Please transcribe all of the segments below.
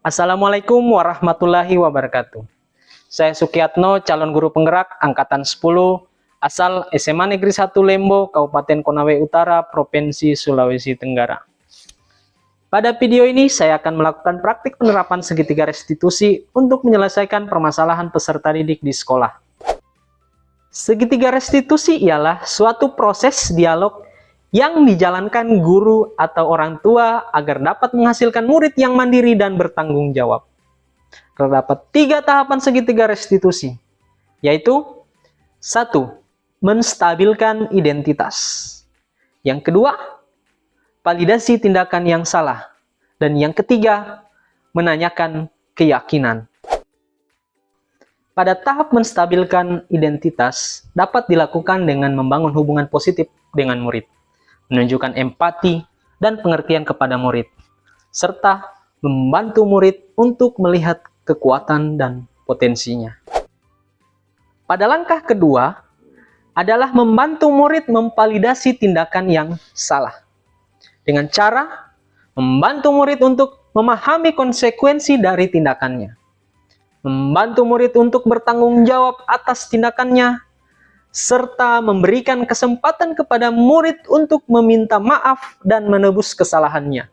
Assalamualaikum warahmatullahi wabarakatuh. Saya Sukiyatno, calon guru penggerak Angkatan 10, asal SMA Negeri 1 Lembo, Kabupaten Konawe Utara, Provinsi Sulawesi Tenggara. Pada video ini, saya akan melakukan praktik penerapan segitiga restitusi untuk menyelesaikan permasalahan peserta didik di sekolah. Segitiga restitusi ialah suatu proses dialog yang dijalankan guru atau orang tua agar dapat menghasilkan murid yang mandiri dan bertanggung jawab. Terdapat 3 tahapan segitiga restitusi, yaitu 1. Menstabilkan identitas. Yang kedua, validasi tindakan yang salah. Dan yang ketiga, menanyakan keyakinan. Pada tahap menstabilkan identitas, dapat dilakukan dengan membangun hubungan positif dengan murid, menunjukkan empati dan pengertian kepada murid, serta membantu murid untuk melihat kekuatan dan potensinya. Pada langkah kedua, adalah membantu murid memvalidasi tindakan yang salah, dengan cara membantu murid untuk memahami konsekuensi dari tindakannya, membantu murid untuk bertanggung jawab atas tindakannya, serta memberikan kesempatan kepada murid untuk meminta maaf dan menebus kesalahannya.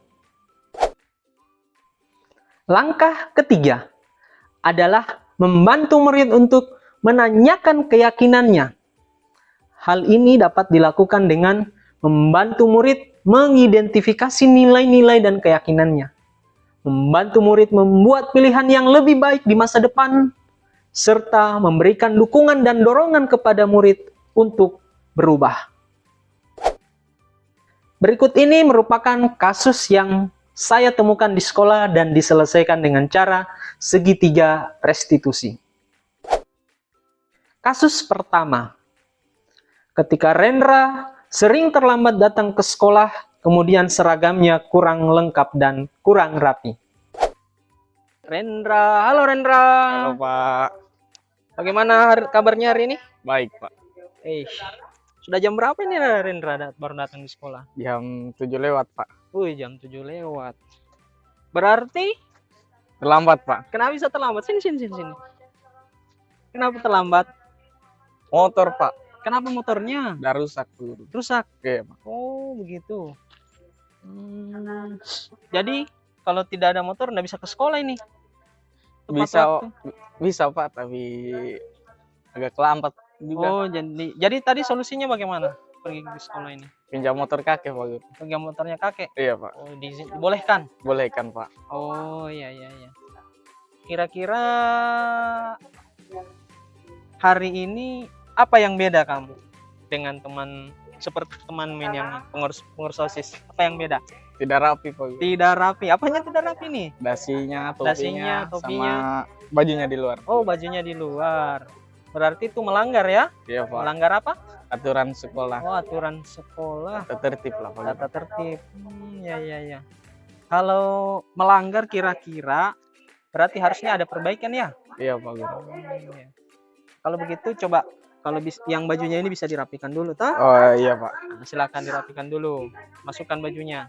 Langkah ketiga adalah membantu murid untuk menanyakan keyakinannya. Hal ini dapat dilakukan dengan membantu murid mengidentifikasi nilai-nilai dan keyakinannya, membantu murid membuat pilihan yang lebih baik di masa depan, serta memberikan dukungan dan dorongan kepada murid untuk berubah. Berikut ini merupakan kasus yang saya temukan di sekolah dan diselesaikan dengan cara segitiga restitusi. Kasus pertama, ketika Rendra sering terlambat datang ke sekolah, kemudian seragamnya kurang lengkap dan kurang rapi. Rendra, halo Rendra. Halo Pak. Bagaimana kabarnya hari ini? Baik Pak. Sudah jam berapa ini Rendra baru datang di sekolah? Jam 7 lewat Pak. Wih, jam 7 lewat. Berarti Terlambat Pak. kenapa bisa terlambat? Sini. Kenapa terlambat? Motor Pak. Kenapa motornya? Udah rusak dulu. Rusak. Oke Pak. Oh, begitu. Jadi, kalau tidak ada motor, nggak bisa ke sekolah ini? Tepat waktu. Bisa Pak, tapi agak terlambat juga. Oh, jadi tadi solusinya bagaimana pergi ke sekolah ini? Pinjam motor kakek Pak Guru. Pinjam motornya kakek? Iya Pak. Oh, dibolehkan? Bolehkan Pak. Oh, iya. Kira-kira hari ini apa yang beda kamu dengan teman seperti teman yang pengurus OSIS? Apa yang beda? Tidak rapi Pak Guru. Tidak rapi. Apanya tidak rapi nih? Dasinya, Topinya, sama bajunya di luar. Oh, bajunya di luar. Berarti itu melanggar ya? Iya Pak. Melanggar apa? Aturan sekolah. Oh, aturan sekolah. Tata tertib lah Pak Guru. Tata tertib. Ya. Kalau melanggar kira-kira berarti harusnya ada perbaikan ya? Iya Pak Guru. Iya. Kalau begitu coba kalau yang bajunya ini bisa dirapikan dulu, toh? Oh iya Pak. Nah, silakan dirapikan dulu. Masukkan bajunya.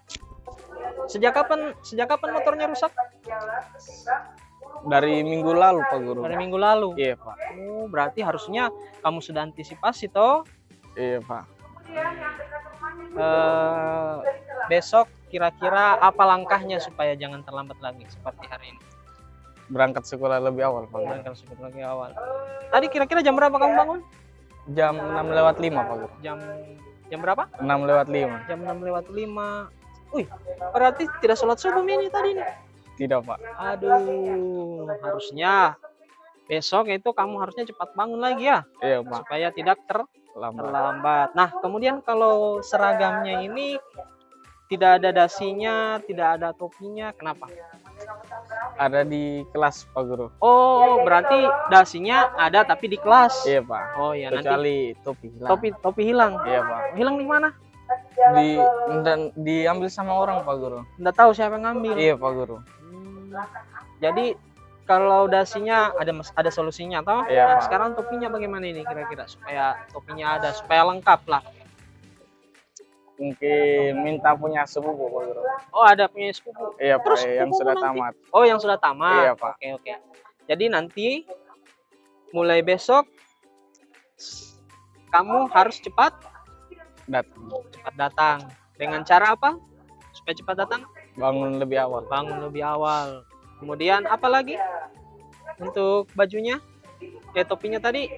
Sejak kapan motornya rusak? Dari minggu lalu Pak Guru. Dari minggu lalu. Iya Pak. Oh, berarti harusnya kamu sudah antisipasi toh? Iya Pak. Besok kira-kira apa langkahnya supaya jangan terlambat lagi seperti hari ini? Berangkat sekolah lebih awal Pak Guru. Berangkat sekolah lagi awal. Tadi kira-kira jam berapa kamu bangun? Jam 6:05 Pak Guru. Jam berapa? 6:05. Jam 6:05. Wih, berarti tidak sholat subuh ini tadi nih. Tidak Pak. Aduh, harusnya besok itu kamu harusnya cepat bangun lagi ya, Iya Pak. supaya tidak terlambat. Nah, kemudian kalau seragamnya ini tidak ada dasinya, tidak ada topinya, kenapa? Ada di kelas Pak Guru. Oh, berarti dasinya ada tapi di kelas. Iya Pak. Oh iya, nanti Kecuali topi hilang. topi hilang. Iya Pak. Hilang di mana? Dan diambil sama orang Pak Guru. Nggak tahu siapa yang ngambil. Iya Pak Guru. Jadi kalau dasinya ada solusinya toh? Iya, Nah, Pak. sekarang topinya bagaimana ini kira-kira supaya topinya ada, supaya lengkap lah. Mungkin minta punya sepupu Pak Guru. Oh, ada punya sepupu. Iya Pak, Terus yang sepupu sudah nanti? tamat. Oh, yang sudah tamat. Iya, Pak. Oke, oke. Jadi nanti mulai besok kamu harus cepat datang. Dengan cara apa? Supaya cepat datang? Bangun lebih awal. Bangun lebih awal. Kemudian apa lagi? Untuk bajunya? Topinya tadi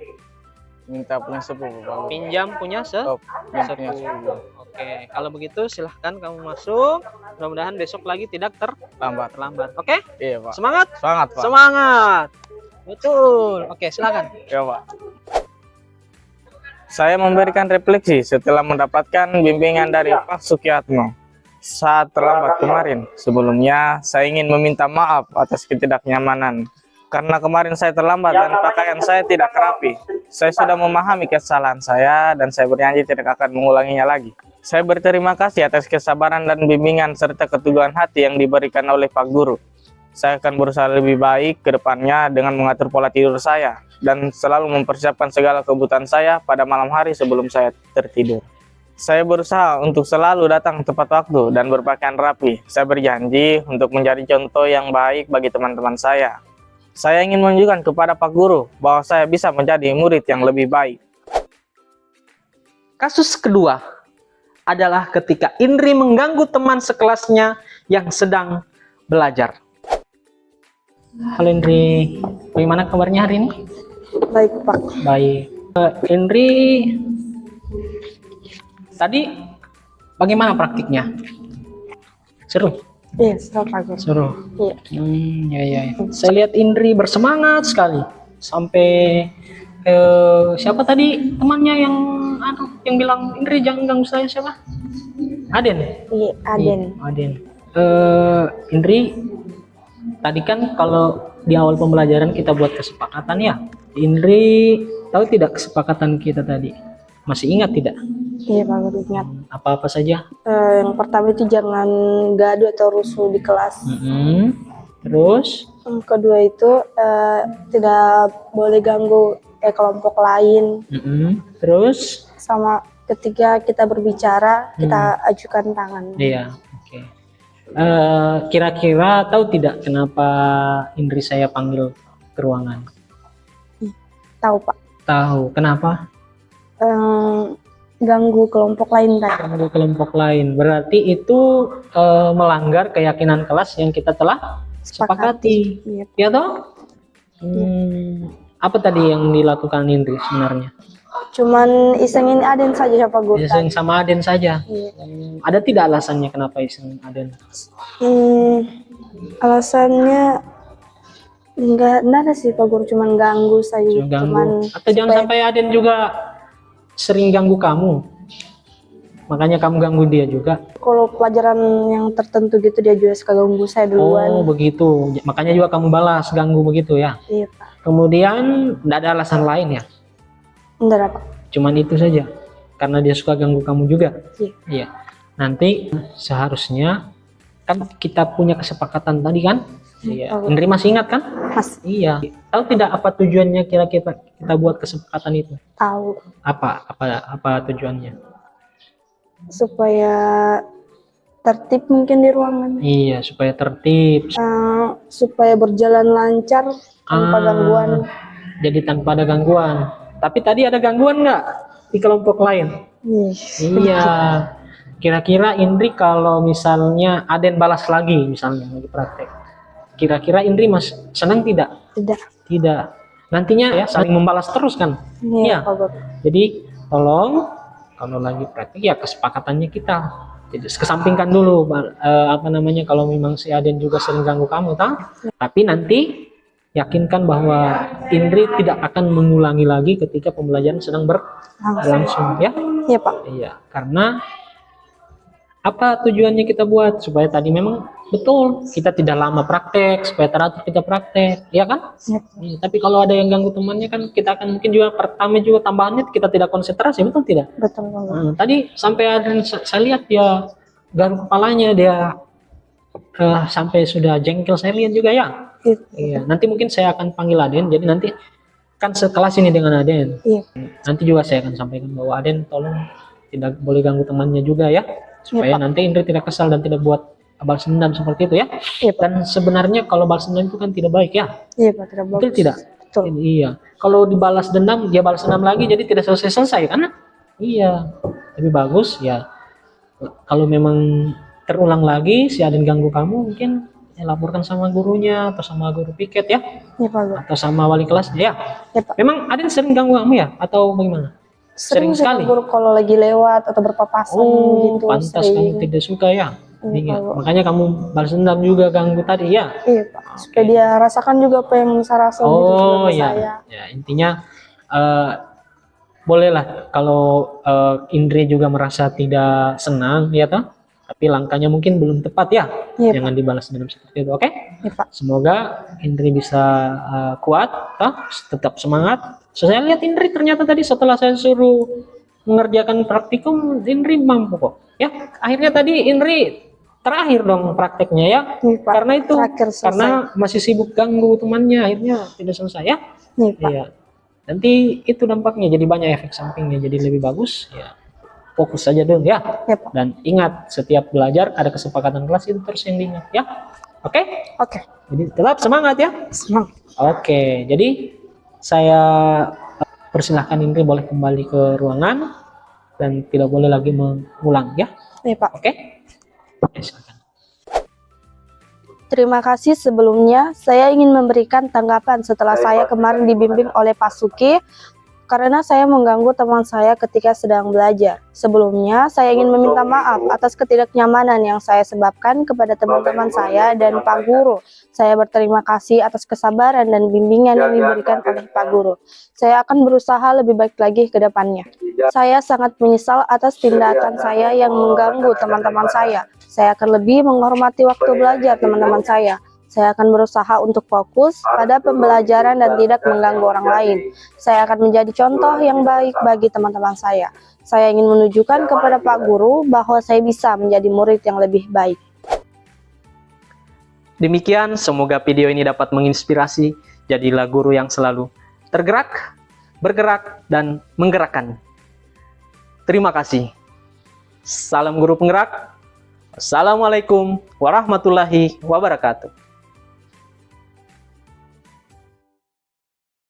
Minta punya sepupu Pak Guru. pinjam punya Oh, yang punya sepupu. sepupu. Oke, kalau begitu silahkan kamu masuk. Mudah-mudahan besok lagi tidak Lambat. terlambat. Oke? Iya Pak. Semangat? Semangat Pak. Semangat. Betul. Oke, silakan. Iya Pak. Saya memberikan refleksi setelah mendapatkan bimbingan dari Pak Sukiatno saat terlambat kemarin. Sebelumnya, saya ingin meminta maaf atas ketidaknyamanan. Karena kemarin saya terlambat dan pakaian saya tidak rapi. Saya sudah memahami kesalahan saya dan saya berjanji tidak akan mengulanginya lagi. Saya berterima kasih atas kesabaran dan bimbingan serta keteguhan hati yang diberikan oleh Pak Guru. Saya akan berusaha lebih baik ke depannya dengan mengatur pola tidur saya dan selalu mempersiapkan segala kebutuhan saya pada malam hari sebelum saya tertidur. Saya berusaha untuk selalu datang tepat waktu dan berpakaian rapi. Saya berjanji untuk menjadi contoh yang baik bagi teman-teman saya. Saya ingin menunjukkan kepada Pak Guru bahwa saya bisa menjadi murid yang lebih baik. Kasus kedua adalah ketika Indri mengganggu teman sekelasnya yang sedang belajar. Halo Indri, bagaimana kabarnya hari ini? Baik, Pak. Baik. Indri, tadi bagaimana praktiknya? Seru? Iya, Pak Guru. Seru. Iya. Ya. Saya lihat Indri bersemangat sekali. Sampai siapa tadi temannya yang bilang Indri jangan ganggu saya, siapa? Aden. Iya, Aden. Aden. Indri, tadi kan kalau di awal pembelajaran kita buat kesepakatan ya. Indri tahu tidak kesepakatan kita tadi? Masih ingat tidak? Iya, Pak Guru, ingat. Apa-apa saja? Yang pertama itu jangan gaduh atau rusuh di kelas. Terus? Yang kedua itu tidak boleh ganggu kelompok lain. Terus? Sama ketika kita berbicara, kita ajukan tangan. Iya, oke. Kira-kira tahu tidak kenapa Indri saya panggil ke ruangan? Tahu, Pak. Tahu. Kenapa? Ganggu kelompok lain tadi. Ganggu kelompok lain. Berarti itu melanggar keyakinan kelas yang kita telah sepakati. Iya. Ya toh? Apa tadi yang dilakukan Indri sebenarnya? Cuman isengin Aden saja, Pak Guru. Iseng sama Aden saja. Iya. Ada tidak alasannya kenapa iseng Aden? Alasannya enggak ada sih, Pak Guru, cuman ganggu saja. Ganggu. Atau jangan sampai Aden juga sering ganggu kamu, makanya kamu ganggu dia juga. Kalau pelajaran yang tertentu gitu dia juga suka ganggu saya duluan. Oh begitu, makanya juga kamu balas ganggu begitu ya. Iya, Pak. Kemudian tidak ada alasan lain ya? Enggak ada, Pak. Cuman itu saja, karena dia suka ganggu kamu juga. Iya. Nanti seharusnya kan kita punya kesepakatan tadi kan? Iya. Tahu. Indri masih ingat kan? Mas, Iya. Tahu tidak apa tujuannya kira-kira kita buat kesepakatan itu? tahu Apa tujuannya? supaya tertib mungkin di ruangan. Iya, supaya tertib. Supaya berjalan lancar tanpa gangguan. Jadi tanpa ada gangguan. Tapi tadi ada gangguan nggak di kelompok lain? Iya. Kira-kira Indri kalau misalnya Aden balas lagi, misalnya lagi praktek, kira-kira Indri mas senang tidak? Tidak. Tidak. Nantinya ya saling membalas terus kan? Iya, Pak Guru. Jadi tolong kalau lagi praktek ya kesepakatannya kita. Jadi kesampingkan dulu kalau memang si Aden juga sering ganggu kamu, tapi nanti yakinkan bahwa Indri tidak akan mengulangi lagi ketika pembelajaran sedang berlangsung ya. Iya, Pak. Iya, karena apa tujuannya kita buat supaya tadi memang betul kita tidak lama praktek, supaya teratur kita praktek, ya kan? Iya. Tapi kalau ada yang ganggu temannya kan kita akan mungkin juga pertama juga tambahannya kita tidak konsentrasi, betul tidak? Betul, Pak Guru. Tadi sampai ada saya lihat dia garuk kepalanya, dia sampai sudah jengkel saya lihat juga ya. Iya, nanti mungkin saya akan panggil Aden, jadi nanti kan sekelas ini dengan Aden. Iya. Nanti juga saya akan sampaikan bahwa Aden tolong tidak boleh ganggu temannya juga ya, supaya Pak. nanti Indri tidak kesal dan tidak buat balas dendam seperti itu ya. Iya, Pak. Dan sebenarnya kalau balas dendam itu kan tidak baik ya. Iya, Pak, tidak Betul bagus. tidak? Betul. Iya. Kalau dibalas dendam, dia balas dendam lagi, jadi tidak selesai-selesai kan? Iya. Lebih bagus ya. Kalau memang terulang lagi si Aden ganggu kamu, mungkin ya laporkan sama gurunya atau sama guru piket ya, Iya, Pak Guru. atau sama wali kelasnya ya. Iya, Pak. Memang Aden sering ganggu kamu ya, atau bagaimana? Sering sih, Pak sekali. Guru, kalau lagi lewat atau berpapasan Oh, gitu. pantas sering. kamu tidak suka ya. Iya, Iya. Pak Guru. Makanya kamu balas dendam juga ganggu tadi ya. Iya, Pak. Supaya dia rasakan juga apa yang saya rasa gitu Oh sama ya, saya. ya intinya bolehlah kalau Indri juga merasa tidak senang ya toh, tapi langkahnya mungkin belum tepat ya. Iya, Jangan dibalas dendam seperti itu, oke? Iya, Pak. Semoga Indri bisa kuat, toh, tetap semangat. Saya lihat Indri ternyata tadi setelah saya suruh mengerjakan praktikum, Indri mampu kok. Ya, akhirnya tadi Indri terakhir dong prakteknya ya. Iya, Pak. Karena itu, Terakhir selesai. karena masih sibuk ganggu temannya, akhirnya tidak selesai ya. Iya, Pak. Iya. Nanti itu dampaknya jadi banyak efek sampingnya, jadi lebih bagus ya. Fokus saja dulu ya. Iya, Pak. Dan ingat, setiap belajar ada kesepakatan kelas itu terus yang diingat ya. Oke? Oke. Jadi tetap semangat ya. Semangat. Oke, jadi saya persilahkan Indri boleh kembali ke ruangan dan tidak boleh lagi mengulang ya. Iya, Pak. Oke? Oke, silakan. Terima kasih sebelumnya. Saya ingin memberikan tanggapan setelah saya kemarin dibimbing oleh Pak Suki karena saya mengganggu teman saya ketika sedang belajar. Sebelumnya, saya ingin meminta maaf atas ketidaknyamanan yang saya sebabkan kepada teman-teman saya dan Pak Guru. Saya berterima kasih atas kesabaran dan bimbingan yang diberikan oleh Pak Guru. Saya akan berusaha lebih baik lagi ke depannya. Saya sangat menyesal atas tindakan saya yang mengganggu teman-teman saya. Saya akan lebih menghormati waktu belajar teman-teman saya. Saya akan berusaha untuk fokus pada pembelajaran dan tidak mengganggu orang lain. Saya akan menjadi contoh yang baik bagi teman-teman saya. Saya ingin menunjukkan kepada Pak Guru bahwa saya bisa menjadi murid yang lebih baik. Demikian, semoga video ini dapat menginspirasi. Jadilah guru yang selalu tergerak, bergerak, dan menggerakkan. Terima kasih. Salam guru penggerak. Assalamualaikum warahmatullahi wabarakatuh.